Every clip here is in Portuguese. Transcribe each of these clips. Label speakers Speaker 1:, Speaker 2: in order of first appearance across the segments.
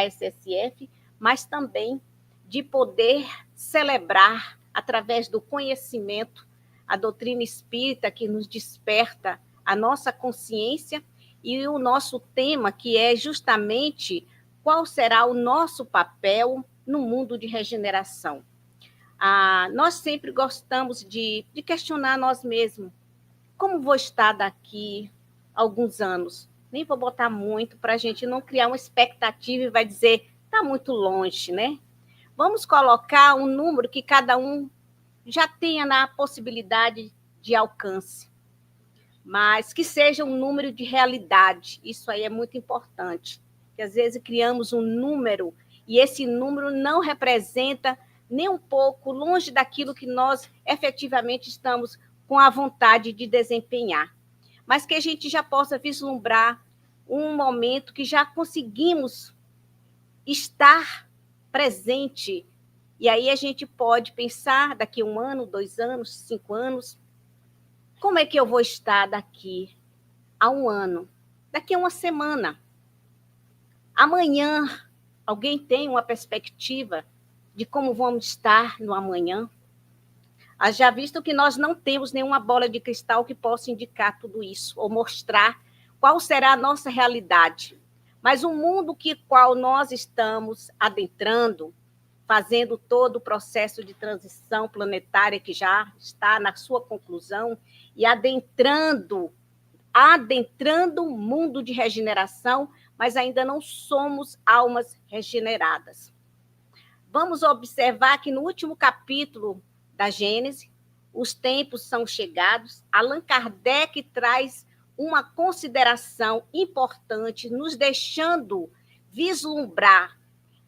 Speaker 1: HSSF, mas também de poder celebrar, através do conhecimento, a doutrina espírita que nos desperta a nossa consciência e o nosso tema, que é justamente qual será o nosso papel no mundo de regeneração. Nós sempre gostamos de questionar nós mesmos. Como vou estar daqui a alguns anos? Nem vou botar muito para a gente não criar uma expectativa e vai dizer, está muito longe, né? Vamos colocar um número que cada um já tenha na possibilidade de alcance, mas que seja um número de realidade. Isso aí é muito importante, que às vezes criamos um número e esse número não representa nem um pouco longe daquilo que nós efetivamente estamos com a vontade de desempenhar, mas que a gente já possa vislumbrar um momento que já conseguimos estar presente. E aí a gente pode pensar daqui a 1 ano, 2 anos, 5 anos, como é que eu vou estar daqui a 1 ano, daqui a 1 semana? Amanhã, alguém tem uma perspectiva de como vamos estar no amanhã? Já visto que nós não temos nenhuma bola de cristal que possa indicar tudo isso, ou mostrar qual será a nossa realidade. Mas o mundo que qual nós estamos adentrando, fazendo todo o processo de transição planetária que já está na sua conclusão, e adentrando o mundo de regeneração, mas ainda não somos almas regeneradas. Vamos observar que no último capítulo da Gênese, os tempos são chegados. Allan Kardec traz uma consideração importante, nos deixando vislumbrar,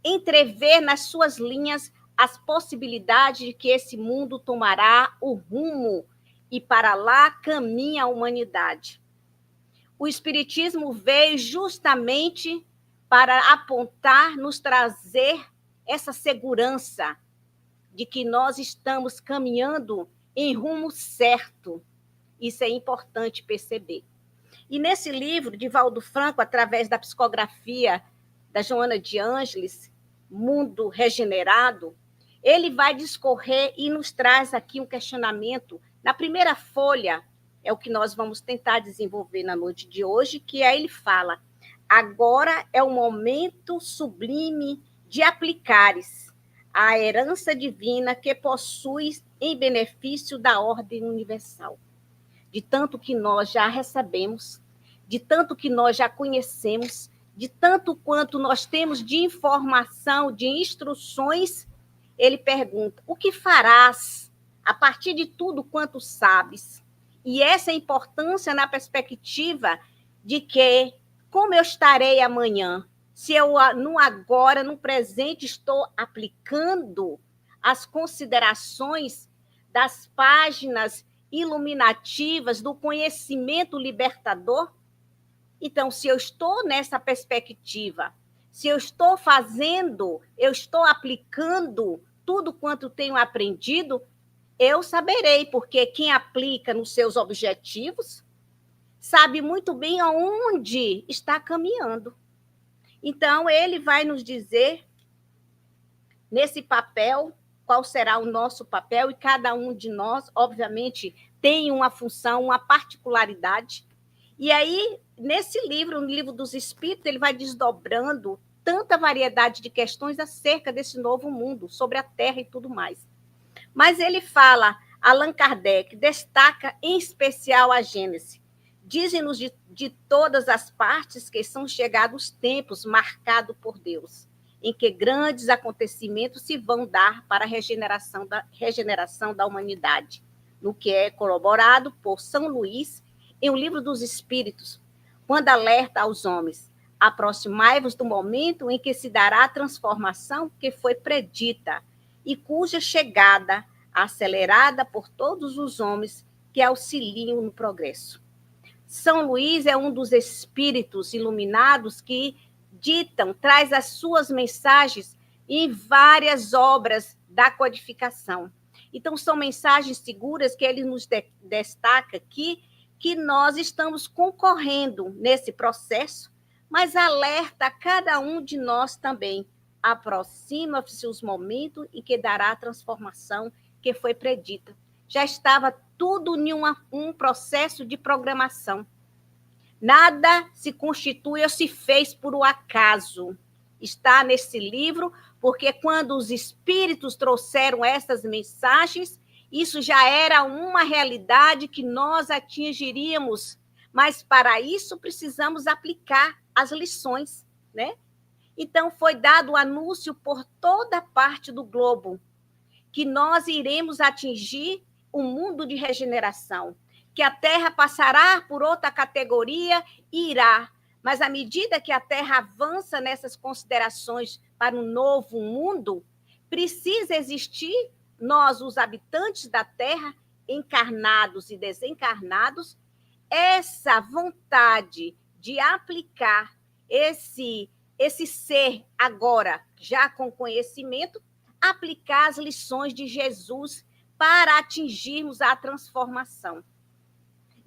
Speaker 1: entrever nas suas linhas as possibilidades de que esse mundo tomará o rumo e para lá caminha a humanidade. O Espiritismo veio justamente para apontar, nos trazer essa segurança de que nós estamos caminhando em rumo certo. Isso é importante perceber. E nesse livro, de Valdo Franco, através da psicografia da Joana de Ângeles, Mundo Regenerado, ele vai discorrer e nos traz aqui um questionamento. Na primeira folha, é o que nós vamos tentar desenvolver na noite de hoje, que aí ele fala: agora é o momento sublime de aplicares a herança divina que possuis em benefício da ordem universal. De tanto que nós já recebemos, de tanto que nós já conhecemos, de tanto quanto nós temos de informação, de instruções, ele pergunta: o que farás a partir de tudo quanto sabes? E essa é a importância na perspectiva de que, como eu estarei amanhã? Se eu, no agora, no presente, estou aplicando as considerações das páginas iluminativas do conhecimento libertador? Então, se eu estou nessa perspectiva, se eu estou fazendo, eu estou aplicando tudo quanto tenho aprendido, eu saberei, porque quem aplica nos seus objetivos sabe muito bem aonde está caminhando. Então, ele vai nos dizer, nesse papel, qual será o nosso papel, e cada um de nós, obviamente, tem uma função, uma particularidade. E aí, nesse livro, no Livro dos Espíritos, ele vai desdobrando tanta variedade de questões acerca desse novo mundo, sobre a Terra e tudo mais. Mas ele fala, Allan Kardec destaca em especial a Gênese. Dizem-nos de todas as partes que são chegados tempos marcados por Deus, em que grandes acontecimentos se vão dar para a regeneração da humanidade, no que é corroborado por São Luís em O Livro dos Espíritos, quando alerta aos homens: aproximai-vos do momento em que se dará a transformação que foi predita e cuja chegada acelerada por todos os homens que auxiliam no progresso. São Luís é um dos espíritos iluminados que traz as suas mensagens em várias obras da codificação. Então, são mensagens seguras que ele nos destaca aqui, que nós estamos concorrendo nesse processo, mas alerta a cada um de nós também. Aproxima-se os momentos em que dará a transformação que foi predita. Já estava tudo em um processo de programação. Nada se constitui ou se fez por um acaso. Está nesse livro, porque quando os espíritos trouxeram essas mensagens, isso já era uma realidade que nós atingiríamos. Mas para isso precisamos aplicar as lições, né? Então foi dado o anúncio por toda parte do globo que nós iremos atingir um mundo de regeneração, que a Terra passará por outra categoria e irá. Mas à medida que a Terra avança nessas considerações para um novo mundo, precisa existir nós, os habitantes da Terra, encarnados e desencarnados, essa vontade de aplicar esse ser agora, já com conhecimento, aplicar as lições de Jesus para atingirmos a transformação.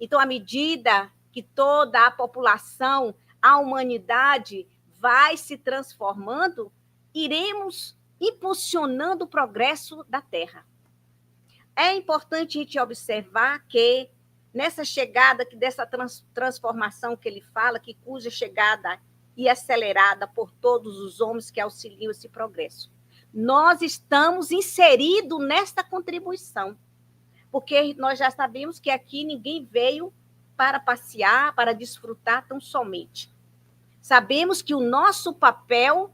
Speaker 1: Então, à medida que toda a população, a humanidade vai se transformando, iremos impulsionando o progresso da Terra. É importante a gente observar que nessa chegada, dessa transformação que ele fala, que cuja chegada e acelerada por todos os homens que auxiliam esse progresso, nós estamos inseridos nesta contribuição, porque nós já sabemos que aqui ninguém veio para passear, para desfrutar tão somente. Sabemos que o nosso papel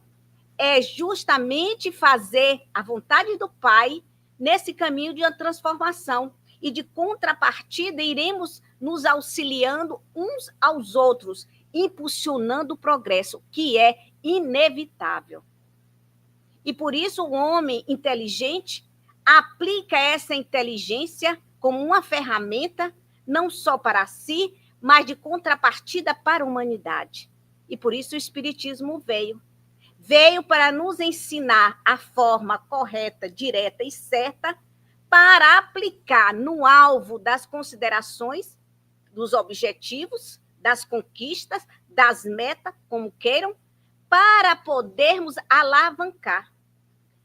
Speaker 1: é justamente fazer a vontade do Pai nesse caminho de uma transformação, e de contrapartida iremos nos auxiliando uns aos outros, impulsionando o progresso, que é inevitável. E por isso o homem inteligente aplica essa inteligência como uma ferramenta, não só para si, mas de contrapartida para a humanidade. E por isso o Espiritismo veio. Veio para nos ensinar a forma correta, direta e certa para aplicar no alvo das considerações, dos objetivos, das conquistas, das metas, como queiram, para podermos alavancar.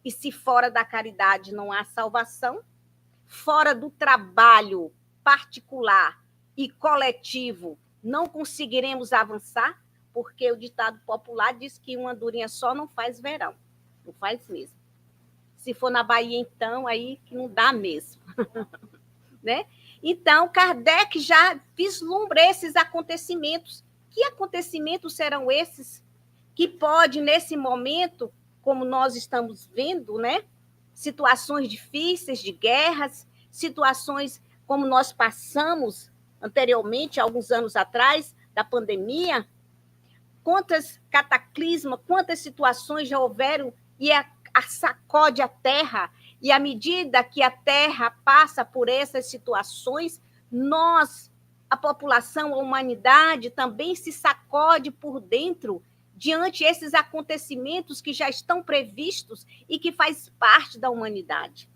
Speaker 1: E se fora da caridade não há salvação, fora do trabalho particular e coletivo não conseguiremos avançar, porque o ditado popular diz que uma andorinha só não faz verão. Não faz mesmo. Se for na Bahia, então, aí que não dá mesmo. Né? Então, Kardec já vislumbra esses acontecimentos. Que acontecimentos serão esses que pode, nesse momento, como nós estamos vendo, né? Situações difíceis de guerras, situações como nós passamos anteriormente, alguns anos atrás, da pandemia, quantas cataclismas, quantas situações já houveram e sacode a terra, e à medida que a terra passa por essas situações, nós, a população, a humanidade, também se sacode por dentro diante desses acontecimentos que já estão previstos e que faz parte da humanidade.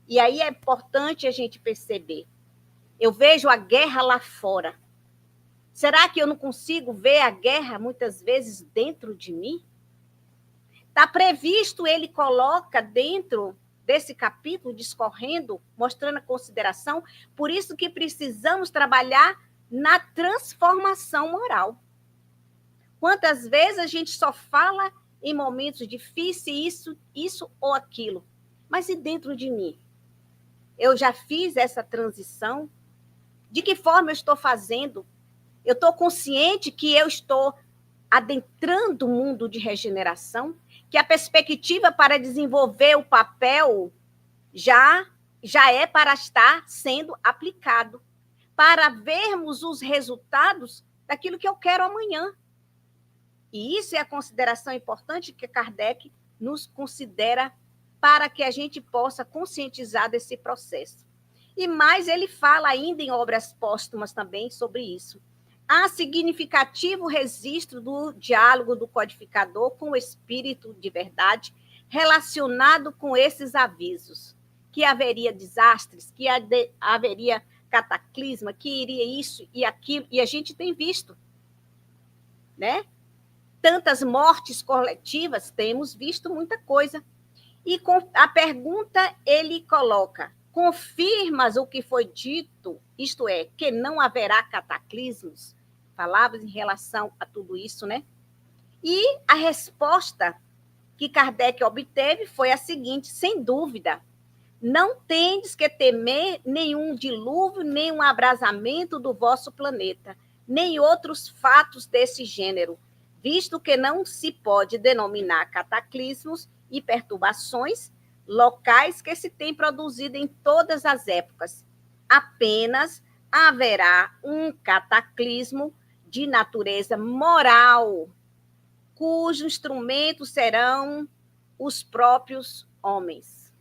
Speaker 1: E aí é importante a gente perceber. Eu vejo a guerra lá fora. Será que eu não consigo ver a guerra, muitas vezes, dentro de mim? Está previsto, ele coloca dentro desse capítulo, discorrendo, mostrando a consideração, por isso que precisamos trabalhar na transformação moral. Quantas vezes a gente só fala em momentos difíceis, isso ou aquilo, mas e dentro de mim? Eu já fiz essa transição? De que forma eu estou fazendo? Eu estou consciente que eu estou adentrando o mundo de regeneração, que a perspectiva para desenvolver o papel já é para estar sendo aplicado, para vermos os resultados daquilo que eu quero amanhã. E isso é a consideração importante que Kardec nos considera para que a gente possa conscientizar desse processo. E mais, ele fala ainda em obras póstumas também sobre isso. Há significativo registro do diálogo do codificador com o espírito de verdade relacionado com esses avisos, que haveria desastres, que haveria cataclisma, que iria isso e aquilo, e a gente tem visto. né? Tantas mortes coletivas, temos visto muita coisa. E com a pergunta ele coloca: confirmas o que foi dito, isto é, que não haverá cataclismos? Palavras em relação a tudo isso, né? E a resposta que Kardec obteve foi a seguinte, sem dúvida: não tendes que temer nenhum dilúvio, nem um abrasamento do vosso planeta, nem outros fatos desse gênero, visto que não se pode denominar cataclismos e perturbações locais que se têm produzido em todas as épocas. Apenas haverá um cataclismo de natureza moral, cujo instrumento serão os próprios homens.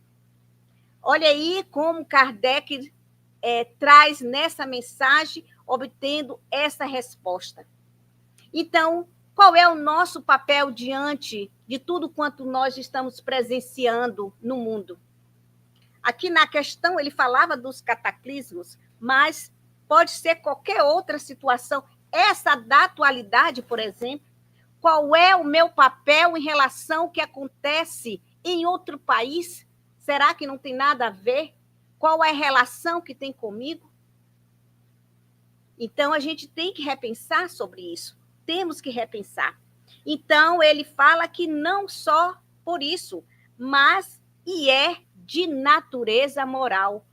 Speaker 1: Olha aí como Kardec traz nessa mensagem, obtendo essa resposta. Então, qual é o nosso papel diante de tudo quanto nós estamos presenciando no mundo? Aqui na questão ele falava dos cataclismos, mas pode ser qualquer outra situação. Essa da atualidade, por exemplo, qual é o meu papel em relação ao que acontece em outro país? Será que não tem nada a ver? Qual é a relação que tem comigo? Então, a gente tem que repensar sobre isso. Temos que repensar. Então, ele fala que não só por isso, mas e é de natureza moral.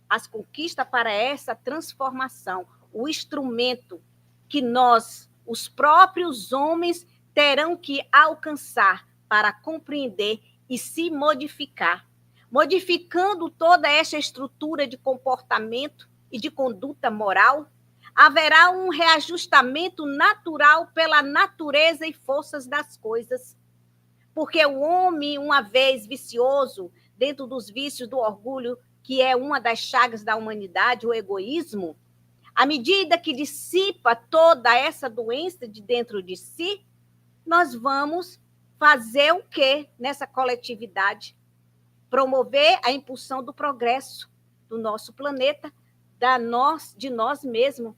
Speaker 1: As conquistas para essa transformação, o instrumento que nós, os próprios homens, terão que alcançar para compreender e se modificar. Modificando toda essa estrutura de comportamento e de conduta moral, haverá um reajustamento natural pela natureza e forças das coisas. Porque o homem, uma vez vicioso, dentro dos vícios do orgulho, que é uma das chagas da humanidade, o egoísmo, à medida que dissipa toda essa doença de dentro de si, nós vamos fazer o quê nessa coletividade? Promover a impulsão do progresso do nosso planeta, de nós mesmos.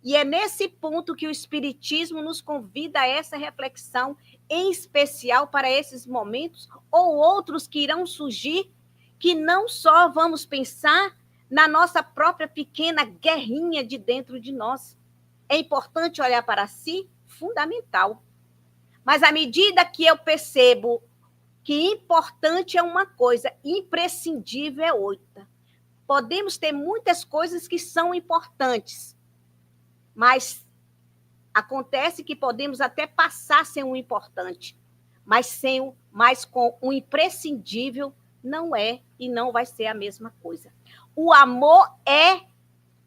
Speaker 1: E é nesse ponto que o Espiritismo nos convida a essa reflexão, em especial para esses momentos, ou outros que irão surgir, que não só vamos pensar na nossa própria pequena guerrinha de dentro de nós. É importante olhar para si, fundamental. Mas à medida que eu percebo que importante é uma coisa, imprescindível é outra. Podemos ter muitas coisas que são importantes, mas acontece que podemos até passar sem o importante, mas com o imprescindível não é e não vai ser a mesma coisa. O amor é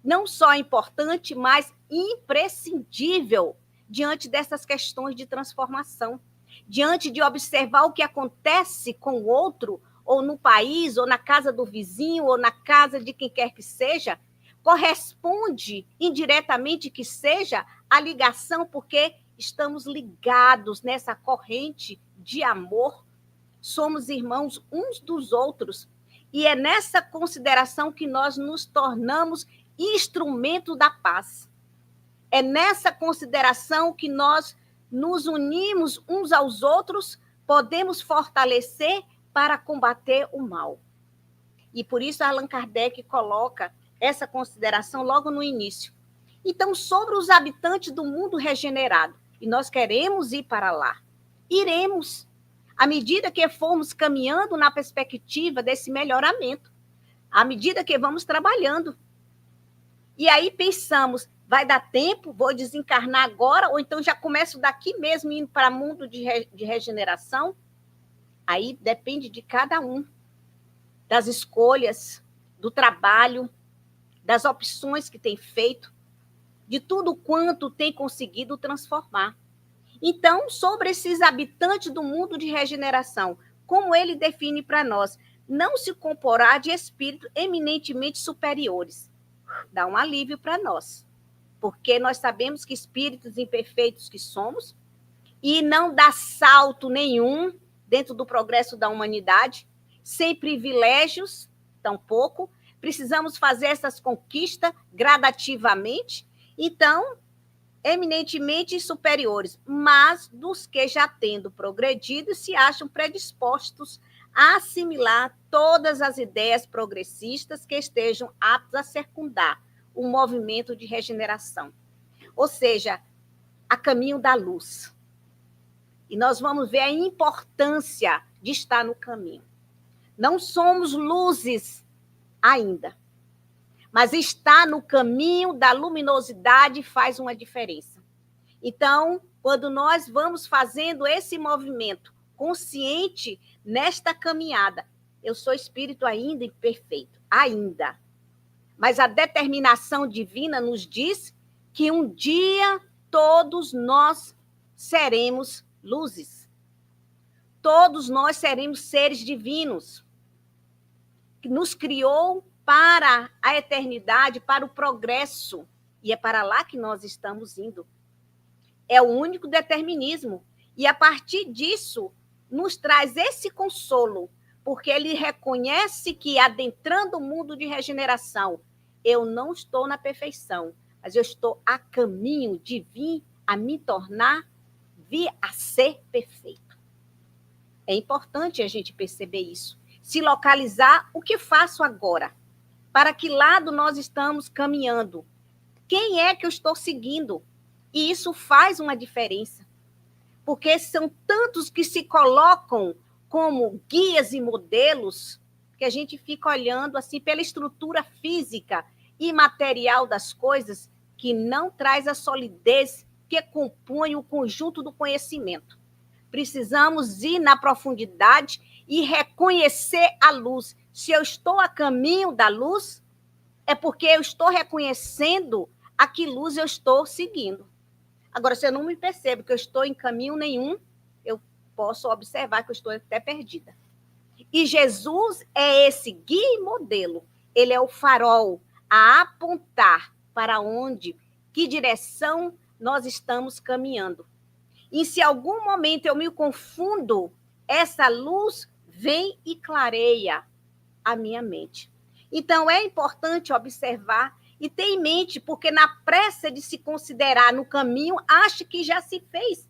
Speaker 1: não só importante, mas imprescindível diante dessas questões de transformação, diante de observar o que acontece com o outro, ou no país, ou na casa do vizinho, ou na casa de quem quer que seja, corresponde indiretamente que seja a ligação, porque estamos ligados nessa corrente de amor, somos irmãos uns dos outros, e é nessa consideração que nós nos tornamos instrumento da paz. É nessa consideração que nós nos unimos uns aos outros, podemos fortalecer para combater o mal. E por isso Allan Kardec coloca essa consideração logo no início. Então, sobre os habitantes do mundo regenerado, e nós queremos ir para lá, iremos, à medida que formos caminhando na perspectiva desse melhoramento, à medida que vamos trabalhando. E aí pensamos, vai dar tempo, vou desencarnar agora, ou então já começo daqui mesmo indo para o mundo de regeneração? Aí depende de cada um, das escolhas, do trabalho, das opções que tem feito, de tudo quanto tem conseguido transformar. Então, sobre esses habitantes do mundo de regeneração, como ele define para nós, não se comporá de espíritos eminentemente superiores. Dá um alívio para nós, porque nós sabemos que espíritos imperfeitos que somos, e não dá salto nenhum dentro do progresso da humanidade, sem privilégios, tampouco, precisamos fazer essas conquistas gradativamente. Então, eminentemente superiores, mas dos que já tendo progredido se acham predispostos a assimilar todas as ideias progressistas que estejam aptas a secundar o movimento de regeneração. Ou seja, a caminho da luz. E nós vamos ver a importância de estar no caminho. Não somos luzes ainda, mas estar no caminho da luminosidade faz uma diferença. Então, quando nós vamos fazendo esse movimento consciente nesta caminhada, eu sou espírito ainda imperfeito, ainda. Mas a determinação divina nos diz que um dia todos nós seremos luzes. Todos nós seremos seres divinos, que nos criou para a eternidade, para o progresso, e é para lá que nós estamos indo. É o único determinismo, e a partir disso nos traz esse consolo, porque ele reconhece que adentrando o mundo de regeneração, eu não estou na perfeição, mas eu estou a caminho de vir a me tornar, vir a ser perfeito. É importante a gente perceber isso. Se localizar, o que faço agora? Para que lado nós estamos caminhando? Quem é que eu estou seguindo? E isso faz uma diferença. Porque são tantos que se colocam como guias e modelos que a gente fica olhando assim pela estrutura física e material das coisas que não traz a solidez que compõe o conjunto do conhecimento. Precisamos ir na profundidade e reconhecer a luz. Se eu estou a caminho da luz, é porque eu estou reconhecendo a que luz eu estou seguindo. Agora, se eu não me percebo que eu estou em caminho nenhum, eu posso observar que eu estou até perdida. E Jesus é esse guia e modelo. Ele é o farol a apontar para onde, que direção nós estamos caminhando. E se em algum momento eu me confundo, essa luz vem e clareia a minha mente. Então, é importante observar e ter em mente, porque na pressa de se considerar no caminho, acha que já se fez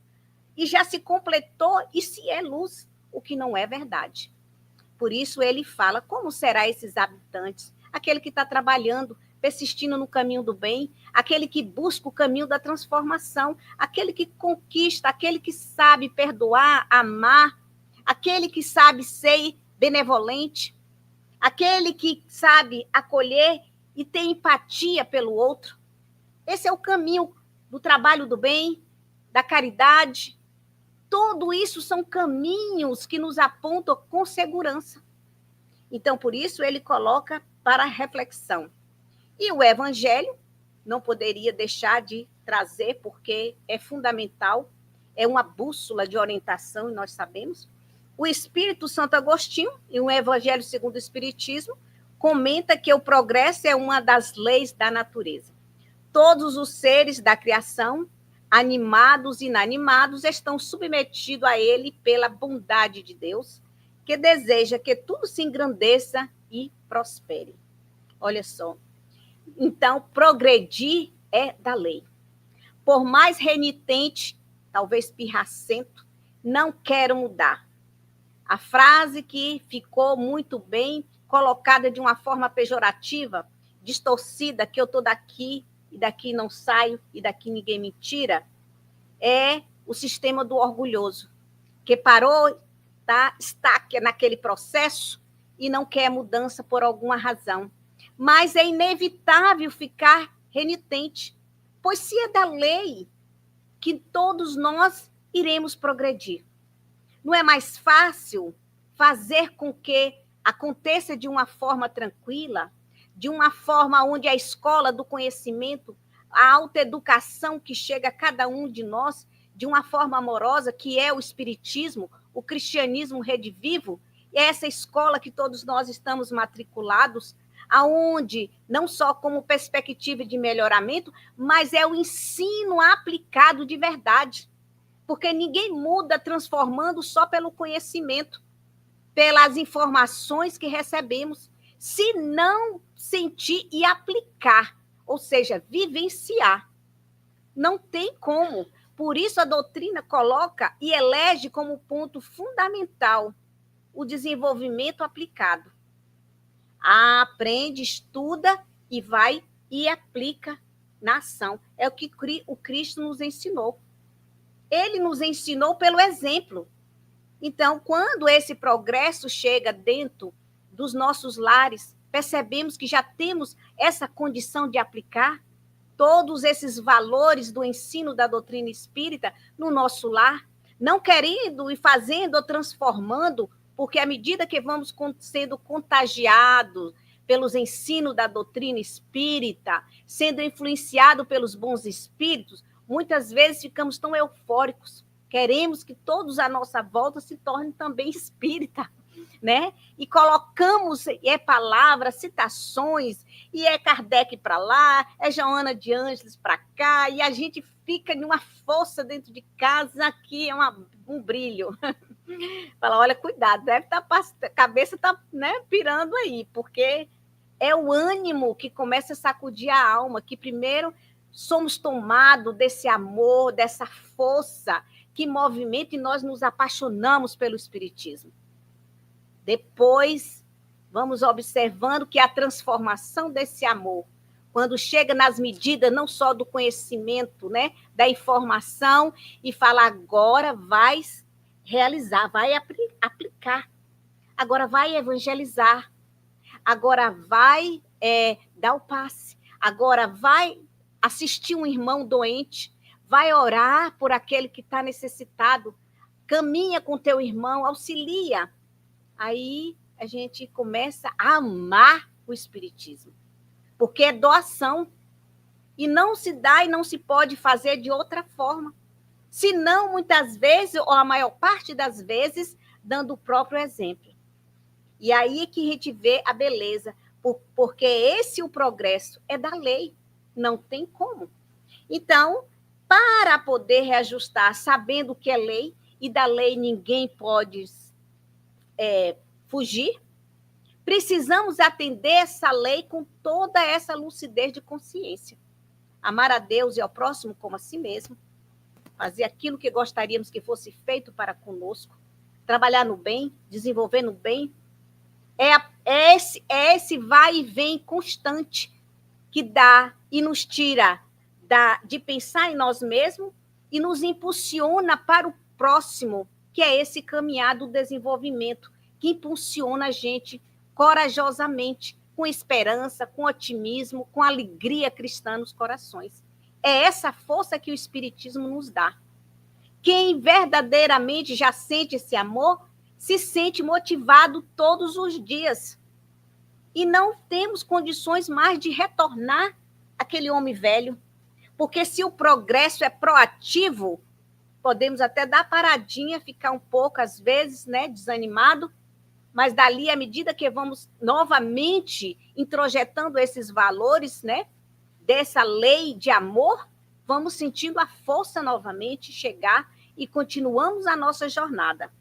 Speaker 1: e já se completou e se é luz, o que não é verdade. Por isso ele fala, como será esses habitantes? Aquele que está trabalhando, persistindo no caminho do bem, aquele que busca o caminho da transformação, aquele que conquista, aquele que sabe perdoar, amar, aquele que sabe ser benevolente, aquele que sabe acolher e ter empatia pelo outro. Esse é o caminho do trabalho do bem, da caridade. Tudo isso são caminhos que nos apontam com segurança. Então, por isso, ele coloca para reflexão. E o Evangelho não poderia deixar de trazer, porque é fundamental, é uma bússola de orientação, e nós sabemos. O Espírito Santo Agostinho, em o Evangelho segundo o Espiritismo, comenta que o progresso é uma das leis da natureza. Todos os seres da criação, animados e inanimados, estão submetidos a ele pela bondade de Deus, que deseja que tudo se engrandeça e prospere. Olha só. Então, progredir é da lei. Por mais renitente, talvez pirracento, não quero mudar. A frase que ficou muito bem colocada de uma forma pejorativa, distorcida, que eu estou daqui e daqui não saio e daqui ninguém me tira, é o sistema do orgulhoso, que parou, está naquele processo e não quer mudança por alguma razão. Mas é inevitável ficar renitente, pois se é da lei que todos nós iremos progredir. Não é mais fácil fazer com que aconteça de uma forma tranquila, de uma forma onde a escola do conhecimento, a autoeducação que chega a cada um de nós, de uma forma amorosa, que é o Espiritismo, o cristianismo redivivo, é essa escola que todos nós estamos matriculados, aonde não só como perspectiva de melhoramento, mas é o ensino aplicado de verdade. Porque ninguém muda transformando só pelo conhecimento, pelas informações que recebemos, se não sentir e aplicar, ou seja, vivenciar. Não tem como. Por isso a doutrina coloca e elege como ponto fundamental o desenvolvimento aplicado. Aprende, estuda e vai e aplica na ação. É o que o Cristo nos ensinou. Ele nos ensinou pelo exemplo. Então, quando esse progresso chega dentro dos nossos lares, percebemos que já temos essa condição de aplicar todos esses valores do ensino da doutrina espírita no nosso lar, não querendo e fazendo ou transformando, porque à medida que vamos sendo contagiados pelos ensinos da doutrina espírita, sendo influenciados pelos bons espíritos, muitas vezes ficamos tão eufóricos, queremos que todos à nossa volta se tornem também espírita, né? E colocamos palavras, citações, e é Kardec para lá, é Joana de Ângeles para cá, e a gente fica numa força dentro de casa, aqui é um brilho. Fala, olha, cuidado, deve estar, a cabeça está, né, pirando aí, porque é o ânimo que começa a sacudir a alma, que primeiro somos tomados desse amor, dessa força que movimenta e nós nos apaixonamos pelo Espiritismo. Depois, vamos observando que a transformação desse amor, quando chega nas medidas não só do conhecimento, né, da informação, e fala, agora vai realizar, vai aplicar, agora vai evangelizar, agora vai dar o passe, agora vai assistir um irmão doente, vai orar por aquele que está necessitado, caminha com teu irmão, auxilia. Aí a gente começa a amar o Espiritismo, porque é doação, e não se dá e não se pode fazer de outra forma, senão muitas vezes, ou a maior parte das vezes, dando o próprio exemplo. E aí que a gente vê a beleza, porque esse o progresso é da lei, não tem como. Então, para poder reajustar, sabendo que é lei, e da lei ninguém pode fugir, precisamos atender essa lei com toda essa lucidez de consciência. Amar a Deus e ao próximo como a si mesmo, fazer aquilo que gostaríamos que fosse feito para conosco, trabalhar no bem, desenvolver no bem, é esse vai e vem constante que dá e nos tira de pensar em nós mesmos e nos impulsiona para o próximo, que é esse caminhar do desenvolvimento, que impulsiona a gente corajosamente, com esperança, com otimismo, com alegria cristã nos corações. É essa força que o Espiritismo nos dá. Quem verdadeiramente já sente esse amor, se sente motivado todos os dias. E não temos condições mais de retornar aquele homem velho, porque se o progresso é proativo, podemos até dar paradinha, ficar um pouco, às vezes, né, desanimado, mas dali, à medida que vamos novamente introjetando esses valores, né, dessa lei de amor, vamos sentindo a força novamente chegar e continuamos a nossa jornada.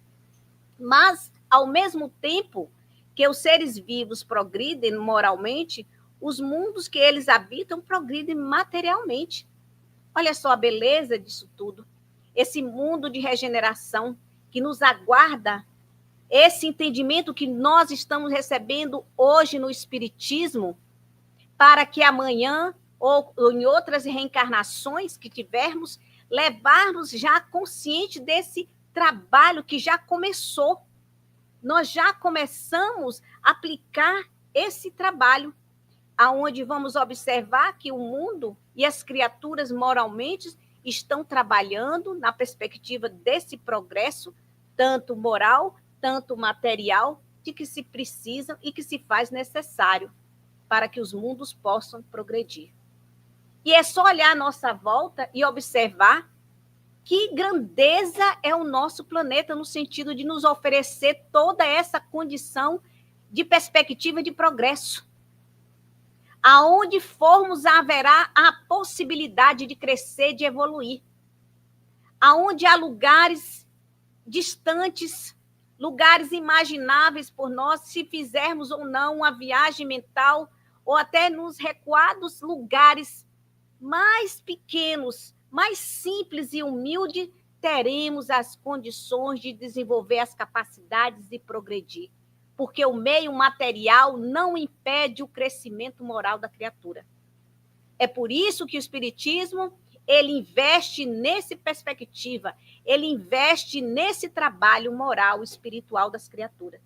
Speaker 1: Mas, ao mesmo tempo que os seres vivos progridem moralmente, os mundos que eles habitam progridem materialmente. Olha só a beleza disso tudo. Esse mundo de regeneração que nos aguarda, esse entendimento que nós estamos recebendo hoje no Espiritismo, para que amanhã, ou em outras reencarnações que tivermos, levarmos já consciente desse trabalho que já começou. Nós já começamos a aplicar esse trabalho, aonde vamos observar que o mundo e as criaturas moralmente estão trabalhando na perspectiva desse progresso, tanto moral, tanto material, de que se precisa e que se faz necessário para que os mundos possam progredir. E é só olhar à nossa volta e observar que grandeza é o nosso planeta, no sentido de nos oferecer toda essa condição de perspectiva de progresso. Aonde formos, haverá a possibilidade de crescer, de evoluir. Aonde há lugares distantes, lugares imagináveis por nós, se fizermos ou não uma viagem mental, ou até nos recuados lugares mais pequenos, mais simples e humilde, teremos as condições de desenvolver as capacidades e progredir, porque o meio material não impede o crescimento moral da criatura. É por isso que o Espiritismo, ele investe nessa perspectiva, ele investe nesse trabalho moral e espiritual das criaturas.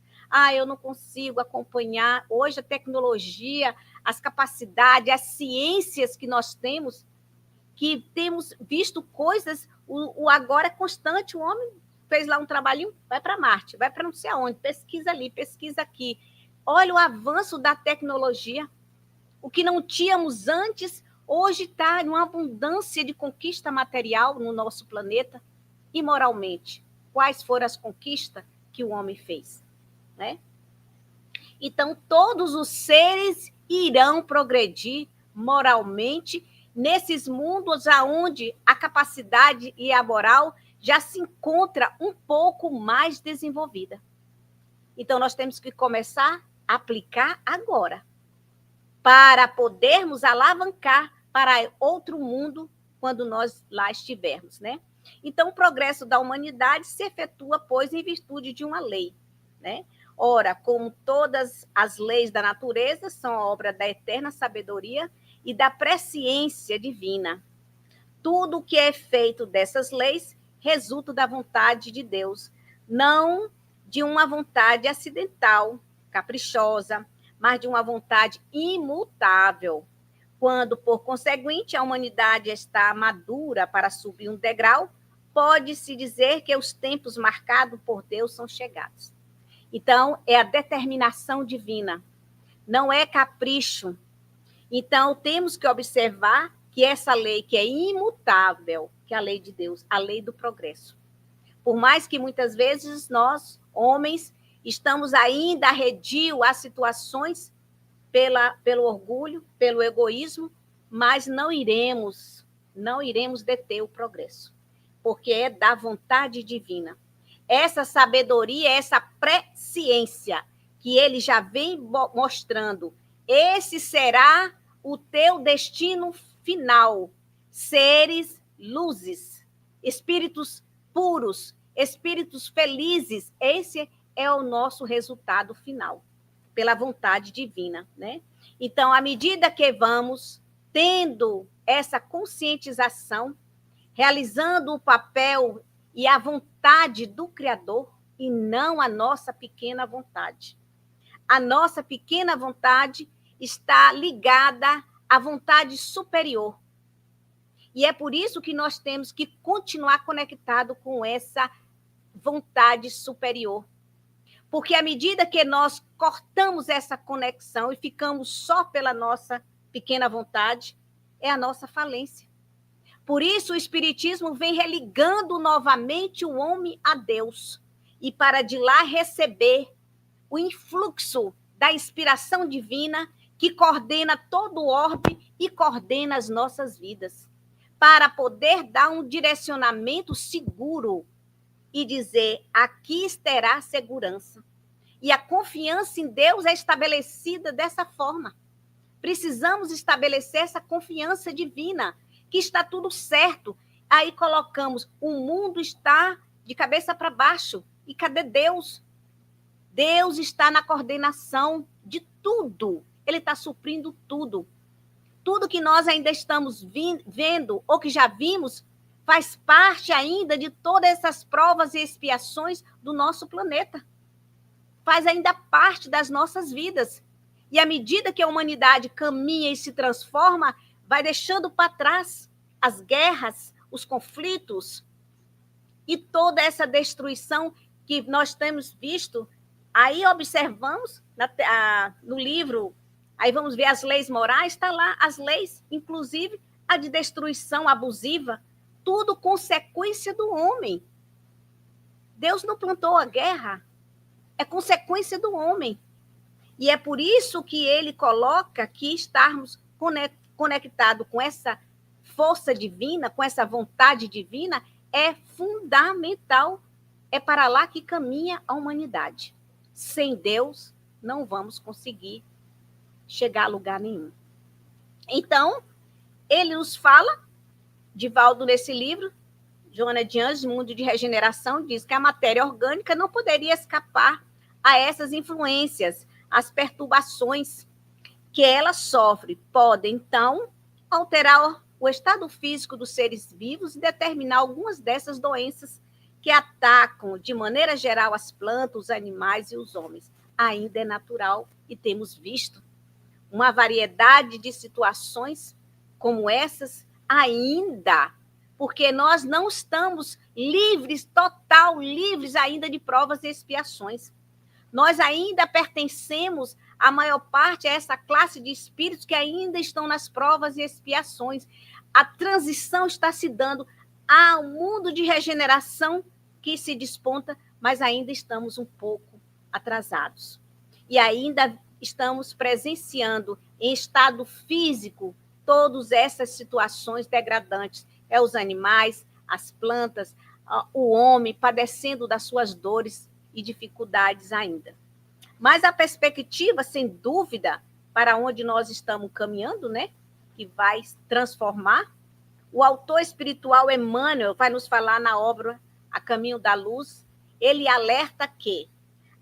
Speaker 1: Eu não consigo acompanhar hoje a tecnologia, as capacidades, as ciências que nós temos, que temos visto coisas, o agora é constante, o homem fez lá um trabalhinho, vai para Marte, vai para não sei aonde, pesquisa ali, pesquisa aqui. Olha o avanço da tecnologia, o que não tínhamos antes, hoje está numa abundância de conquista material no nosso planeta, e moralmente. Quais foram as conquistas que o homem fez? Né? Então, todos os seres irão progredir moralmente nesses mundos onde a capacidade e a moral já se encontra um pouco mais desenvolvida. Então, nós temos que começar a aplicar agora, para podermos alavancar para outro mundo quando nós lá estivermos, né? Então, o progresso da humanidade se efetua, pois, em virtude de uma lei, né? Ora, como todas as leis da natureza são obra da eterna sabedoria e da presciência divina. Tudo o que é feito dessas leis resulta da vontade de Deus, não de uma vontade acidental, caprichosa, mas de uma vontade imutável. Quando, por conseguinte, a humanidade está madura para subir um degrau, pode-se dizer que os tempos marcados por Deus são chegados. Então, é a determinação divina, não é capricho. Então, temos que observar que essa lei que é imutável, que é a lei de Deus, a lei do progresso. Por mais que muitas vezes nós, homens, estamos ainda arredio a situações pelo orgulho, pelo egoísmo, mas não iremos deter o progresso, porque é da vontade divina. Essa sabedoria, essa presciência que ele já vem mostrando, esse será o teu destino final. Seres luzes, espíritos puros, espíritos felizes, esse é o nosso resultado final, pela vontade divina, né? Então, à medida que vamos tendo essa conscientização, realizando o papel e a vontade do Criador, e não a nossa pequena vontade. A nossa pequena vontade está ligada à vontade superior. E é por isso que nós temos que continuar conectado com essa vontade superior. Porque à medida que nós cortamos essa conexão e ficamos só pela nossa pequena vontade, é a nossa falência. Por isso, o Espiritismo vem religando novamente o homem a Deus, e para de lá receber o influxo da inspiração divina que coordena todo o orbe e coordena as nossas vidas, para poder dar um direcionamento seguro e dizer: aqui terá segurança. E a confiança em Deus é estabelecida dessa forma. Precisamos estabelecer essa confiança divina, que está tudo certo. Aí colocamos, o mundo está de cabeça para baixo. E cadê Deus? Deus está na coordenação de tudo. Ele está suprindo tudo. Tudo que nós ainda estamos vendo, ou que já vimos, faz parte ainda de todas essas provas e expiações do nosso planeta. Faz ainda parte das nossas vidas. E à medida que a humanidade caminha e se transforma, vai deixando para trás as guerras, os conflitos e toda essa destruição que nós temos visto. Aí observamos no livro, aí vamos ver as leis morais, está lá as leis, inclusive a de destruição abusiva, tudo consequência do homem. Deus não plantou a guerra, é consequência do homem. E é por isso que ele coloca que estarmos conectados com essa força divina, com essa vontade divina, é fundamental. É para lá que caminha a humanidade. Sem Deus, não vamos conseguir chegar a lugar nenhum. Então, ele nos fala Divaldo, nesse livro, Joana de Anjos, Mundo de Regeneração, diz que a matéria orgânica não poderia escapar a essas influências, as perturbações que ela sofre. Podem, então, alterar o estado físico dos seres vivos e determinar algumas dessas doenças que atacam, de maneira geral, as plantas, os animais e os homens. Ainda é natural e temos visto uma variedade de situações como essas ainda, porque nós não estamos livres, total livres ainda de provas e expiações. Nós ainda pertencemos, a maior parte, a essa classe de espíritos que ainda estão nas provas e expiações. A transição está se dando ao mundo de regeneração que se desponta, mas ainda estamos um pouco atrasados. E ainda estamos presenciando em estado físico todas essas situações degradantes. É os animais, as plantas, o homem padecendo das suas dores e dificuldades ainda. Mas a perspectiva, sem dúvida, para onde nós estamos caminhando, né, que vai transformar, o autor espiritual Emmanuel vai nos falar na obra A Caminho da Luz. Ele alerta que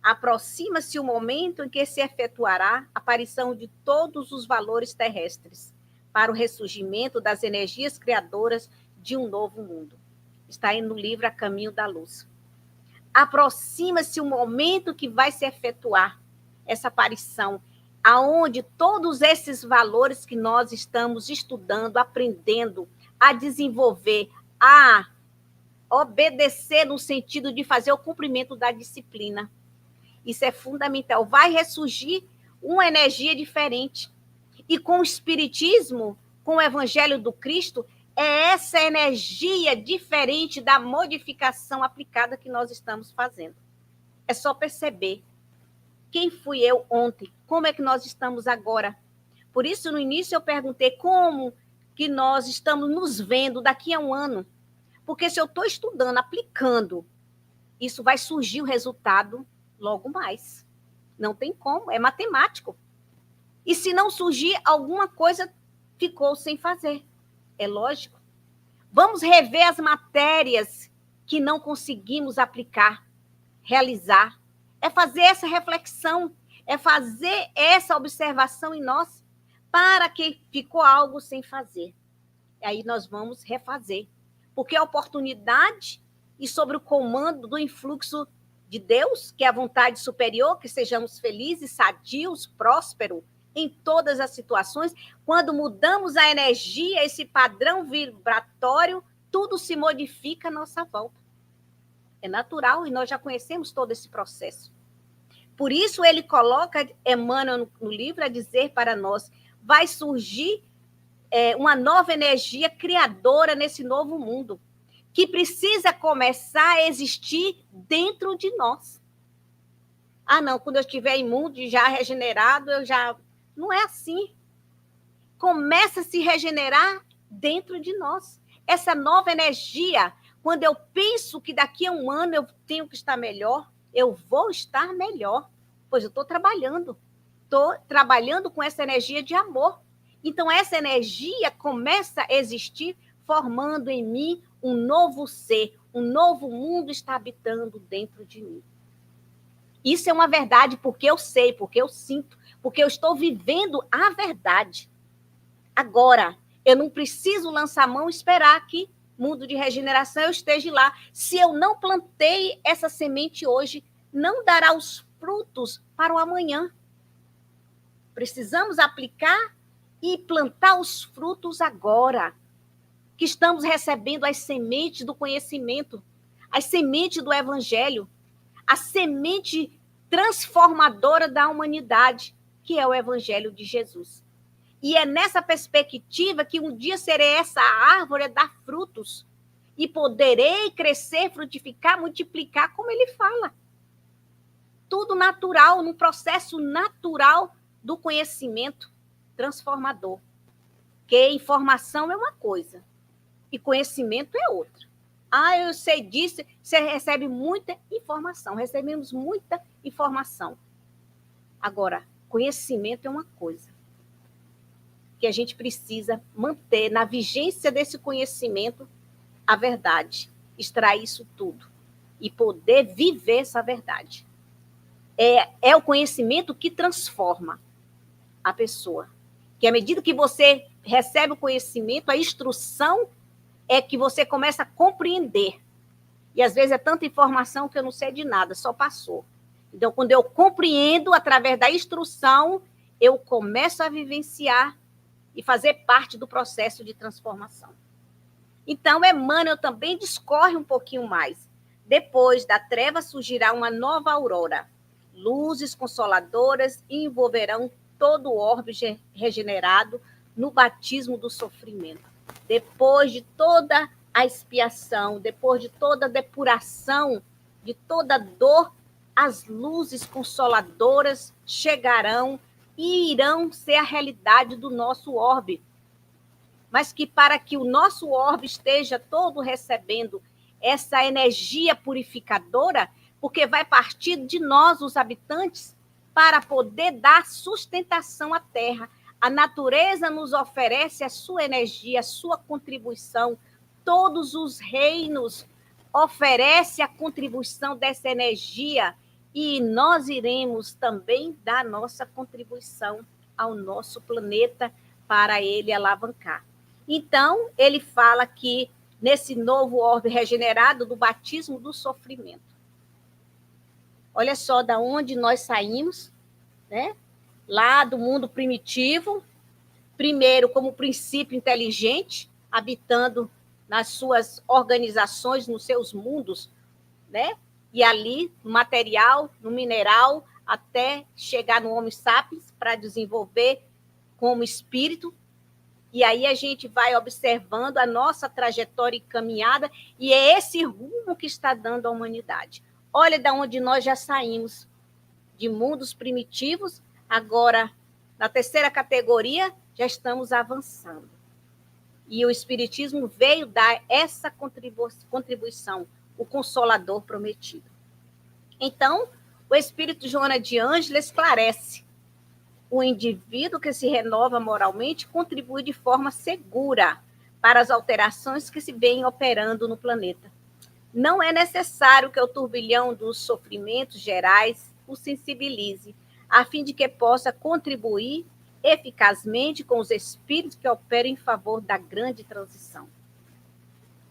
Speaker 1: aproxima-se o momento em que se efetuará a aparição de todos os valores terrestres para o ressurgimento das energias criadoras de um novo mundo. Está aí no livro A Caminho da Luz. Aproxima-se o momento que vai se efetuar essa aparição, aonde todos esses valores que nós estamos estudando, aprendendo a desenvolver, a obedecer no sentido de fazer o cumprimento da disciplina. Isso é fundamental. Vai ressurgir uma energia diferente. E com o Espiritismo, com o Evangelho do Cristo, é essa energia diferente da modificação aplicada que nós estamos fazendo. É só perceber quem fui eu ontem, como é que nós estamos agora. Por isso, no início, eu perguntei como que nós estamos nos vendo daqui a um ano. Porque se eu estou estudando, aplicando, isso vai surgir o resultado logo mais. Não tem como, é matemático. E se não surgir, alguma coisa ficou sem fazer. É lógico. Vamos rever as matérias que não conseguimos aplicar, realizar. É fazer essa reflexão, é fazer essa observação em nós, para que ficou algo sem fazer. E aí nós vamos refazer. Porque a oportunidade e sobre o comando do influxo de Deus, que é a vontade superior, que sejamos felizes, sadios, prósperos, em todas as situações, quando mudamos a energia, esse padrão vibratório, tudo se modifica à nossa volta. É natural e nós já conhecemos todo esse processo. Por isso ele coloca, Emmanuel no livro, a dizer para nós, vai surgir uma nova energia criadora nesse novo mundo, que precisa começar a existir dentro de nós. Ah, não, quando eu estiver imundo, já regenerado, eu já... Não é assim. Começa a se regenerar dentro de nós. Essa nova energia, quando eu penso que daqui a um ano eu tenho que estar melhor, eu vou estar melhor, pois eu estou trabalhando com essa energia de amor. Então, essa energia começa a existir, formando em mim um novo ser, um novo mundo está habitando dentro de mim. Isso é uma verdade porque eu sei, porque eu sinto, porque eu estou vivendo a verdade. Agora, eu não preciso lançar a mão e esperar que mundo de regeneração eu esteja lá. Se eu não plantei essa semente hoje, não dará os frutos para o amanhã. Precisamos aplicar e plantar os frutos agora, que estamos recebendo as sementes do conhecimento, as sementes do evangelho, a semente transformadora da humanidade, que é o evangelho de Jesus. E é nessa perspectiva que um dia serei essa árvore a dar frutos e poderei crescer, frutificar, multiplicar, como ele fala. Tudo natural, num processo natural do conhecimento transformador. Porque informação é uma coisa e conhecimento é outra. Ah, eu sei disso, você recebe muita informação, recebemos muita informação. Agora, conhecimento é uma coisa. que a gente precisa manter na vigência desse conhecimento a verdade, extrair isso tudo e poder viver essa verdade. É o conhecimento que transforma a pessoa. Que à medida que você recebe o conhecimento, a instrução é que você começa a compreender. E às vezes é tanta informação que eu não sei de nada, só passou. Então, quando eu compreendo através da instrução, eu começo a vivenciar e fazer parte do processo de transformação. Então, Emmanuel também discorre um pouquinho mais. Depois da treva surgirá uma nova aurora. Luzes consoladoras envolverão todo o orbe regenerado no batismo do sofrimento. Depois de toda a expiação, depois de toda a depuração, de toda a dor, as luzes consoladoras chegarão e irão ser a realidade do nosso orbe. Mas que para que o nosso orbe esteja todo recebendo essa energia purificadora, porque vai partir de nós, os habitantes, para poder dar sustentação à terra. A natureza nos oferece a sua energia, a sua contribuição. Todos os reinos oferecem a contribuição dessa energia e nós iremos também dar nossa contribuição ao nosso planeta para ele alavancar. Então, ele fala que nesse novo orbe regenerado do batismo do sofrimento. Olha só da onde nós saímos, né? Lá do mundo primitivo, primeiro como princípio inteligente, habitando nas suas organizações, nos seus mundos, né? E ali, no material, no mineral, até chegar no Homo sapiens, para desenvolver como espírito. E aí a gente vai observando a nossa trajetória e caminhada, e é esse rumo que está dando à humanidade. Olha de onde nós já saímos, de mundos primitivos, agora, na terceira categoria, já estamos avançando. E o Espiritismo veio dar essa contribuição, o Consolador prometido. Então, o Espírito Joana de Ângela esclarece: o indivíduo que se renova moralmente contribui de forma segura para as alterações que se vêm operando no planeta. Não é necessário que o turbilhão dos sofrimentos gerais o sensibilize, a fim de que possa contribuir eficazmente com os espíritos que operam em favor da grande transição.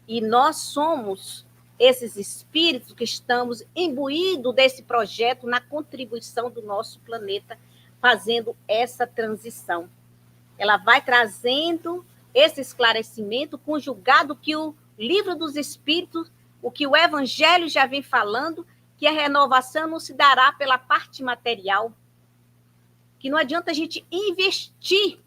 Speaker 1: E nós somos esses espíritos que estamos imbuídos desse projeto na contribuição do nosso planeta, fazendo essa transição. Ela vai trazendo esse esclarecimento conjugado que o Livro dos Espíritos, o que o Evangelho já vem falando, que a renovação não se dará pela parte material, que não adianta a gente investir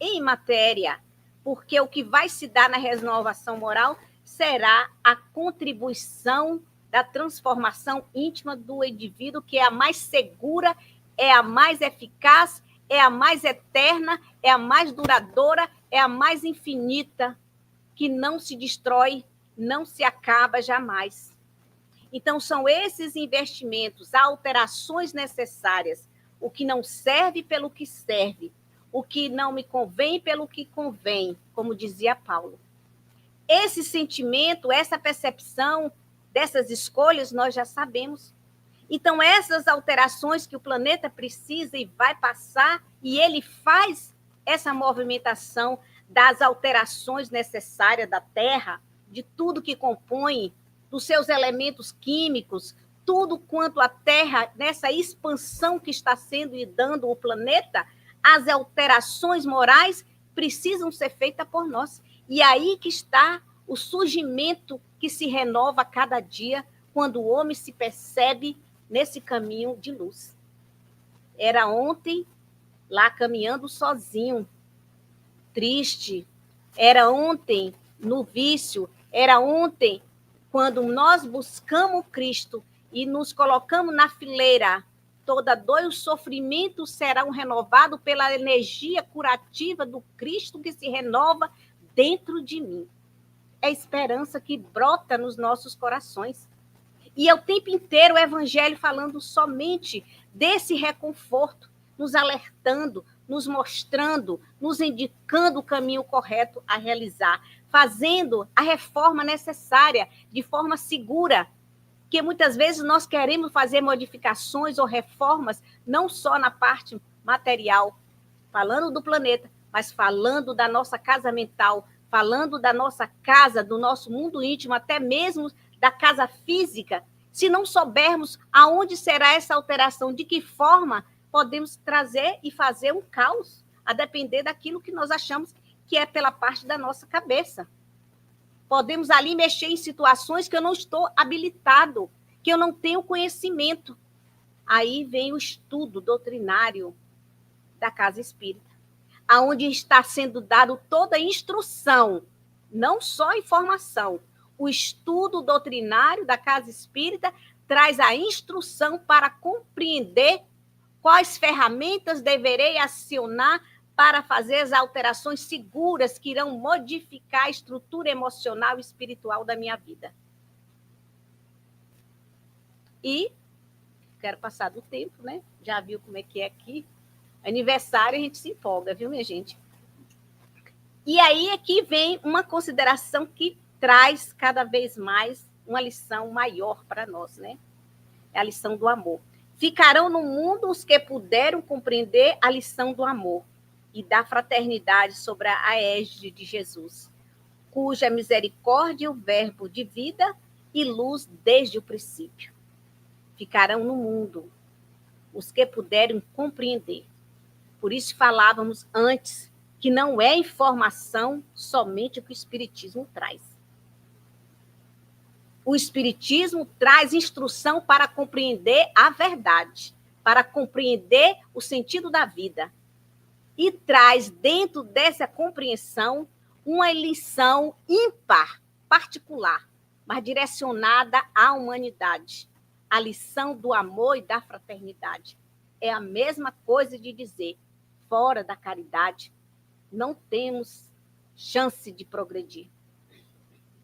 Speaker 1: em matéria, porque o que vai se dar na renovação moral será a contribuição da transformação íntima do indivíduo, que é a mais segura, é a mais eficaz, é a mais eterna, é a mais duradoura, é a mais infinita, que não se destrói, não se acaba jamais. Então, são esses investimentos, alterações necessárias, o que não serve pelo que serve, o que não me convém pelo que convém, como dizia Paulo. Esse sentimento, essa percepção dessas escolhas, nós já sabemos. Então, essas alterações que o planeta precisa e vai passar, e ele faz essa movimentação das alterações necessárias da Terra, de tudo que compõe, dos seus elementos químicos, tudo quanto a Terra, nessa expansão que está sendo e dando o planeta, as alterações morais precisam ser feitas por nós. E aí que está o surgimento que se renova a cada dia, quando o homem se percebe nesse caminho de luz. Era ontem lá caminhando sozinho, triste. Era ontem no vício. Era ontem quando nós buscamos Cristo e nos colocamos na fileira. Toda dor e o sofrimento serão renovados pela energia curativa do Cristo que se renova dentro de mim. É a esperança que brota nos nossos corações. E é o tempo inteiro o Evangelho falando somente desse reconforto, nos alertando, nos mostrando, nos indicando o caminho correto a realizar, fazendo a reforma necessária de forma segura, que muitas vezes nós queremos fazer modificações ou reformas, não só na parte material, falando do planeta, mas falando da nossa casa mental, falando da nossa casa, do nosso mundo íntimo, até mesmo da casa física. Se não soubermos aonde será essa alteração, de que forma podemos trazer e fazer um caos, a depender daquilo que nós achamos que é pela parte da nossa cabeça. Podemos ali mexer em situações que eu não estou habilitado, que eu não tenho conhecimento. Aí vem o estudo doutrinário da casa espírita, aonde está sendo dado toda a instrução, não só informação. O estudo doutrinário da casa espírita traz a instrução para compreender quais ferramentas deverei acionar para fazer as alterações seguras que irão modificar a estrutura emocional e espiritual da minha vida. E quero passar do tempo, né? Já viu como é que é aqui? Aniversário a gente se empolga, viu, minha gente? E aí aqui vem uma consideração que traz cada vez mais uma lição maior para nós, né? É a lição do amor. Ficarão no mundo os que puderam compreender a lição do amor e da fraternidade sobre a égide de Jesus, cuja misericórdia é o verbo de vida e luz desde o princípio. Ficarão no mundo os que puderam compreender. Por isso falávamos antes que não é informação somente o que o Espiritismo traz. O Espiritismo traz instrução para compreender a verdade, para compreender o sentido da vida. E traz, dentro dessa compreensão, uma lição ímpar, particular, mas direcionada à humanidade. A lição do amor e da fraternidade. É a mesma coisa de dizer, fora da caridade, não temos chance de progredir.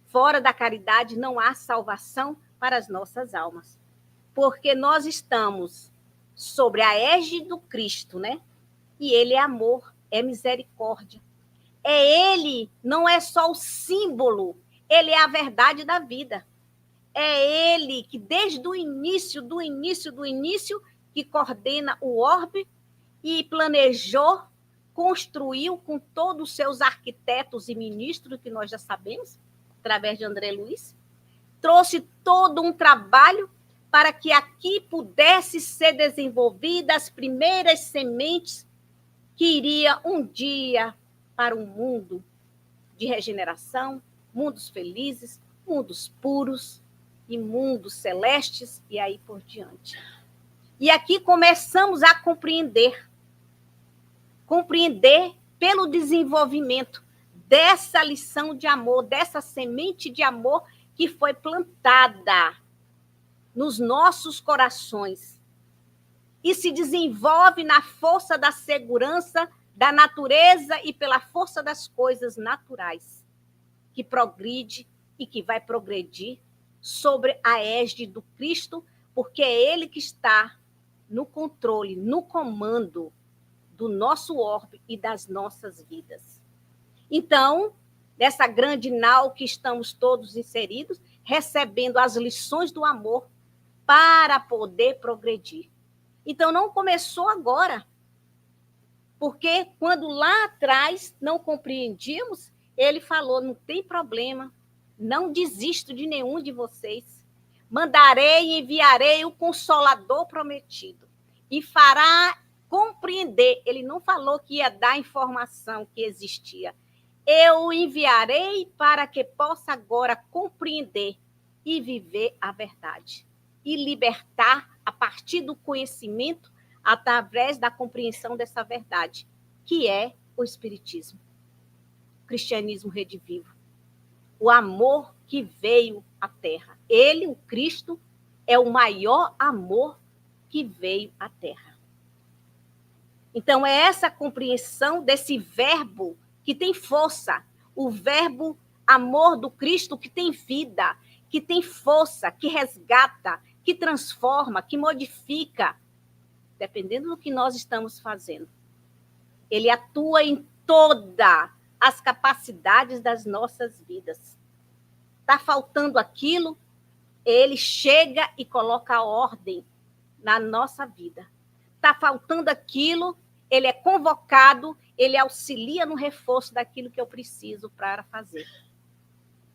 Speaker 1: Fora da caridade não há salvação para as nossas almas. Porque nós estamos sobre a égide do Cristo, né? E ele é amor, é misericórdia. É ele, não é só o símbolo, ele é a verdade da vida. É ele que desde o início, que coordena o orbe e planejou, construiu com todos os seus arquitetos e ministros, que nós já sabemos, através de André Luiz, trouxe todo um trabalho para que aqui pudesse ser desenvolvida as primeiras sementes que iria um dia para um mundo de regeneração, mundos felizes, mundos puros e mundos celestes, e aí por diante. E aqui começamos a compreender pelo desenvolvimento dessa lição de amor, dessa semente de amor que foi plantada nos nossos corações e se desenvolve na força da segurança da natureza e pela força das coisas naturais, que progride e que vai progredir sobre a égide do Cristo, porque é ele que está no controle, no comando do nosso orbe e das nossas vidas. Então, nessa grande nau que estamos todos inseridos, recebendo as lições do amor para poder progredir. Então, não começou agora, porque quando lá atrás não compreendíamos, ele falou, não tem problema, não desisto de nenhum de vocês, mandarei e enviarei o Consolador prometido, e fará compreender, ele não falou que ia dar informação que existia, eu o enviarei para que possa agora compreender e viver a verdade, e libertar a partir do conhecimento, através da compreensão dessa verdade, que é o Espiritismo, o cristianismo redivivo, o amor que veio à Terra. Ele, o Cristo, é o maior amor que veio à Terra. Então, é essa compreensão desse verbo que tem força, o verbo amor do Cristo que tem vida, que tem força, que resgata, que transforma, que modifica, dependendo do que nós estamos fazendo. Ele atua em todas as capacidades das nossas vidas. Está faltando aquilo, ele chega e coloca a ordem na nossa vida. Está faltando aquilo, ele é convocado, ele auxilia no reforço daquilo que eu preciso para fazer.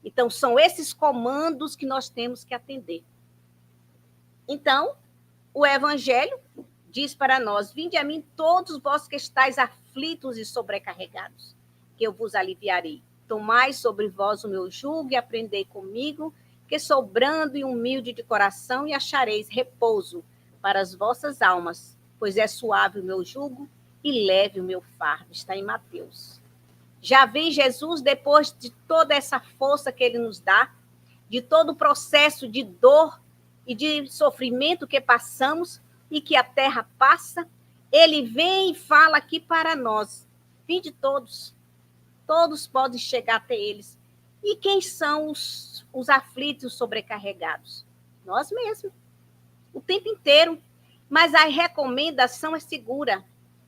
Speaker 1: Então, são esses comandos que nós temos que atender. Então, o Evangelho diz para nós: vinde a mim todos vós que estáis aflitos e sobrecarregados, que eu vos aliviarei. Tomai sobre vós o meu jugo e aprendei comigo, que sou brando e humilde de coração, e achareis repouso para as vossas almas, pois é suave o meu jugo e leve o meu fardo. Está em Mateus. Já vi Jesus, depois de toda essa força que ele nos dá, de todo o processo de dor e de sofrimento que passamos e que a terra passa, ele vem e fala aqui para nós: vinde todos, todos podem chegar até eles. E quem são os aflitos sobrecarregados? Nós mesmos, o tempo inteiro. Mas a recomendação é segura: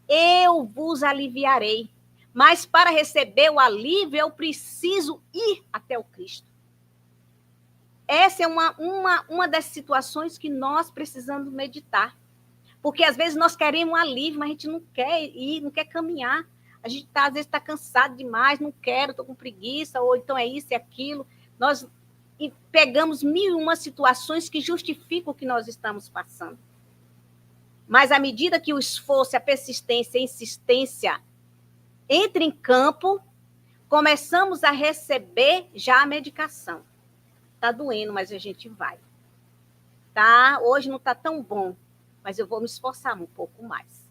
Speaker 1: eu vos aliviarei. Mas para receber o alívio, eu preciso ir até o Cristo. Essa é uma das situações que nós precisamos meditar. Porque às vezes nós queremos um alívio, mas a gente não quer ir, não quer caminhar. A gente às vezes está cansado demais, não quero, estou com preguiça, ou então é isso e aquilo. Nós pegamos 1001 situações que justificam o que nós estamos passando. Mas à medida que o esforço, a persistência, a insistência entra em campo, começamos a receber já a medicação. Está doendo, mas a gente vai. Tá? Hoje não está tão bom, mas eu vou me esforçar um pouco mais.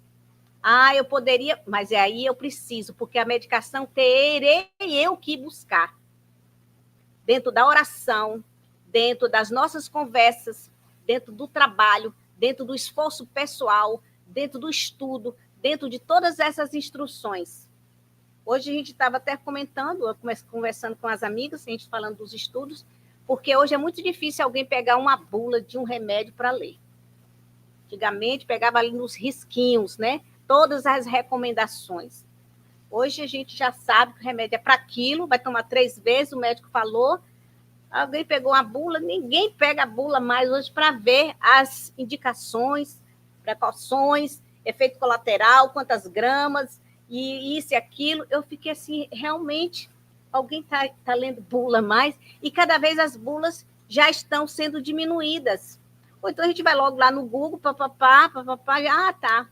Speaker 1: Eu poderia, mas aí eu preciso, porque a medicação terei eu que buscar. Dentro da oração, dentro das nossas conversas, dentro do trabalho, dentro do esforço pessoal, dentro do estudo, dentro de todas essas instruções. Hoje a gente estava até comentando, conversando com as amigas, a gente falando dos estudos, porque hoje é muito difícil alguém pegar uma bula de um remédio para ler. Antigamente pegava ali nos risquinhos, né? Todas as recomendações. Hoje a gente já sabe que o remédio é para aquilo, vai tomar 3 vezes, o médico falou, alguém pegou uma bula, ninguém pega a bula mais hoje para ver as indicações, precauções, efeito colateral, quantas gramas, e isso e aquilo. Eu fiquei assim, realmente, alguém tá lendo bula mais, e cada vez as bulas já estão sendo diminuídas. Ou então a gente vai logo lá no Google, papapá, tá.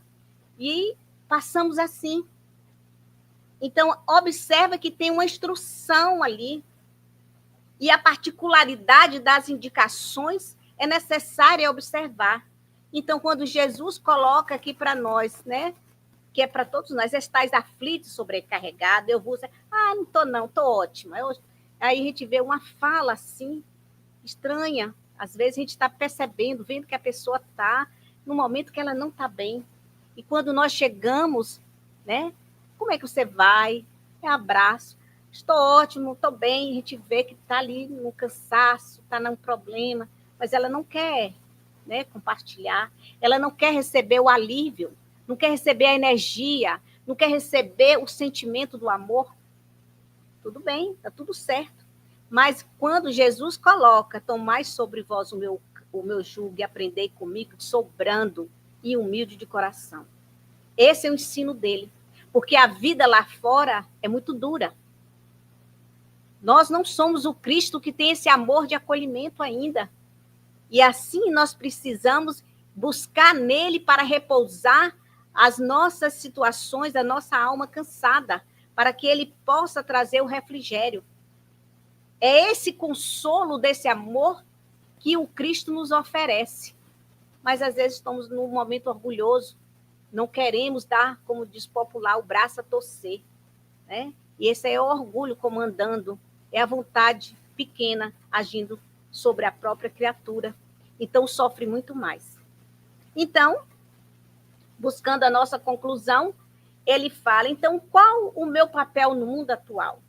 Speaker 1: E passamos assim. Então, observa que tem uma instrução ali, e a particularidade das indicações é necessária observar. Então, quando Jesus coloca aqui para nós, né, que é para todos nós, estáis aflitos, sobrecarregados, eu vos... não estou não, estou ótima. Aí a gente vê uma fala assim, estranha. Às vezes a gente está percebendo, vendo que a pessoa está no momento que ela não está bem. E quando nós chegamos, né, como é que você vai? É abraço. Estou ótimo, estou bem. A gente vê que está ali no cansaço, está num problema, mas ela não quer, né, compartilhar. Ela não quer receber o alívio, não quer receber a energia, não quer receber o sentimento do amor. Tudo bem, está tudo certo. Mas quando Jesus coloca: tomai sobre vós o meu jugo e aprendei comigo, que sou brando e humilde de coração. Esse é o ensino dele. Porque a vida lá fora é muito dura. Nós não somos o Cristo que tem esse amor de acolhimento ainda. E assim nós precisamos buscar nele para repousar as nossas situações, a nossa alma cansada, para que ele possa trazer o refrigério. É esse consolo desse amor que o Cristo nos oferece. Mas às vezes estamos num momento orgulhoso, não queremos dar, como diz popular, o braço a torcer, né? E esse é o orgulho comandando, é a vontade pequena agindo sobre a própria criatura. Então sofre muito mais. Então, buscando a nossa conclusão, ele fala: então, qual o meu papel no mundo atual?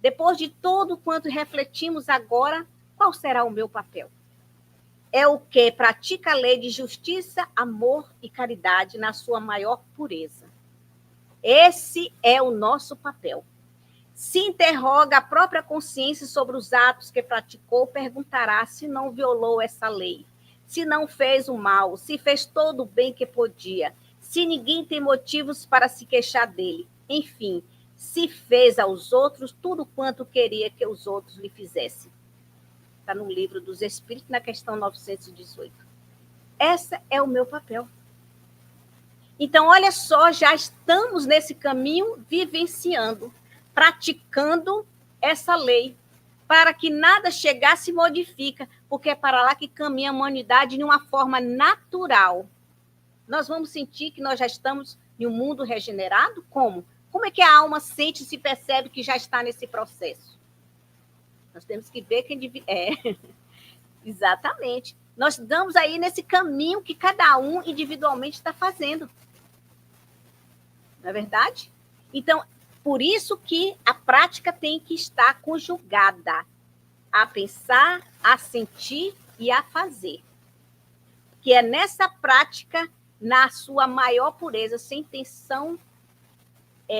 Speaker 1: Depois de tudo quanto refletimos agora, qual será o meu papel? É o que pratica a lei de justiça, amor e caridade na sua maior pureza. Esse é o nosso papel. Se interroga a própria consciência sobre os atos que praticou, perguntará se não violou essa lei, se não fez o mal, se fez todo o bem que podia, se ninguém tem motivos para se queixar dele. Enfim, se fez aos outros tudo quanto queria que os outros lhe fizessem. Está no Livro dos Espíritos, na questão 918. Esse é o meu papel. Então, olha só, já estamos nesse caminho vivenciando, praticando essa lei, para que nada chegasse e modifica, porque é para lá que caminha a humanidade de uma forma natural. Nós vamos sentir que nós já estamos em um mundo regenerado? Como? Como é que a alma sente e se percebe que já está nesse processo? Nós temos que ver quem exatamente. Nós estamos aí nesse caminho que cada um individualmente está fazendo. Não é verdade? Então, por isso que a prática tem que estar conjugada a pensar, a sentir e a fazer. Que é nessa prática, na sua maior pureza, sem intenção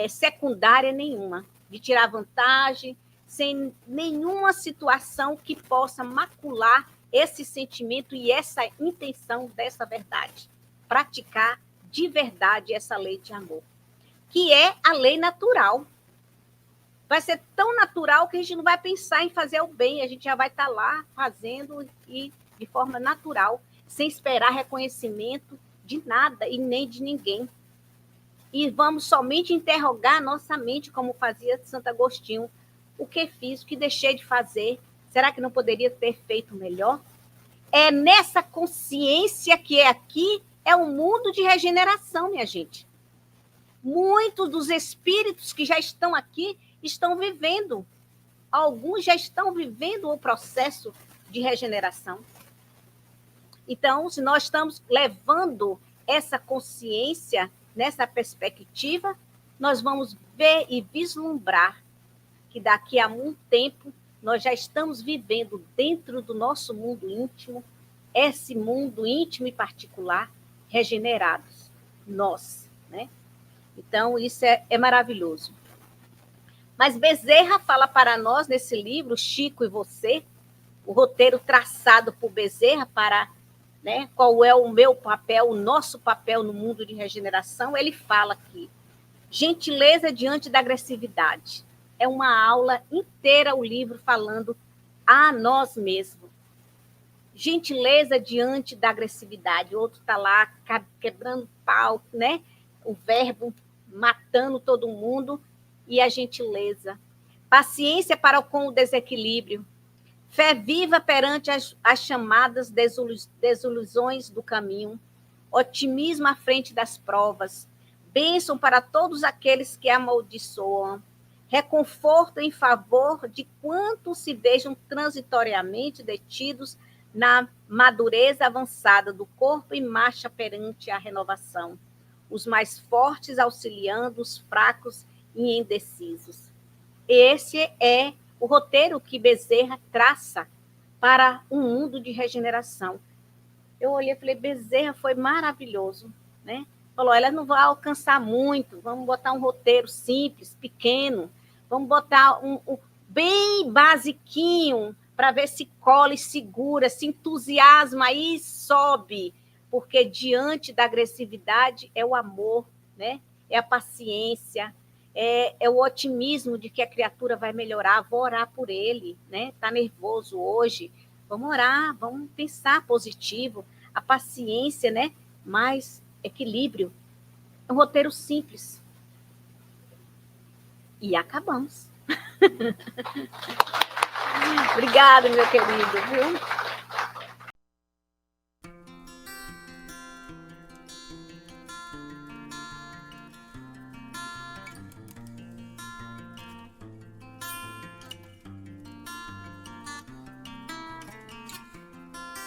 Speaker 1: secundária nenhuma, de tirar vantagem, sem nenhuma situação que possa macular esse sentimento e essa intenção dessa verdade. Praticar de verdade essa lei de amor, que é a lei natural. Vai ser tão natural que a gente não vai pensar em fazer o bem, a gente já vai estar lá fazendo e de forma natural, sem esperar reconhecimento de nada e nem de ninguém. E vamos somente interrogar nossa mente, como fazia Santo Agostinho. O que fiz, o que deixei de fazer? Será que não poderia ter feito melhor? É nessa consciência que é aqui, é um mundo de regeneração, minha gente. Muitos dos espíritos que já estão aqui estão vivendo. Alguns já estão vivendo o processo de regeneração. Então, se nós estamos levando essa consciência nessa perspectiva, nós vamos ver e vislumbrar que daqui a muito tempo nós já estamos vivendo dentro do nosso mundo íntimo, esse mundo íntimo e particular, regenerados, nós, né? Então, isso é maravilhoso. Mas Bezerra fala para nós, nesse livro, Chico e Você, o roteiro traçado por Bezerra para, né, qual é o meu papel, o nosso papel no mundo de regeneração, ele fala aqui, gentileza diante da agressividade. É uma aula inteira o livro falando a nós mesmos. Gentileza diante da agressividade. O outro está lá quebrando pau, né? O verbo matando todo mundo e a gentileza. Paciência para com o desequilíbrio. Fé viva perante as chamadas desilusões do caminho. Otimismo à frente das provas. Bênção para todos aqueles que amaldiçoam. Reconforto em favor de quantos se vejam transitoriamente detidos na madureza avançada do corpo em marcha perante a renovação. Os mais fortes auxiliando os fracos e indecisos. Esse é o roteiro que Bezerra traça para um mundo de regeneração. Eu olhei e falei, Bezerra foi maravilhoso, né? Falou, ela não vai alcançar muito, vamos botar um roteiro simples, pequeno, vamos botar um bem basiquinho para ver se cola e segura, se entusiasma e sobe, porque diante da agressividade é o amor, né? É a paciência, é o otimismo de que a criatura vai melhorar, vou orar por ele, né? Está nervoso hoje, vamos orar, vamos pensar positivo, a paciência, né? Mais equilíbrio. É um roteiro simples. E acabamos. Obrigada, meu querido. Viu?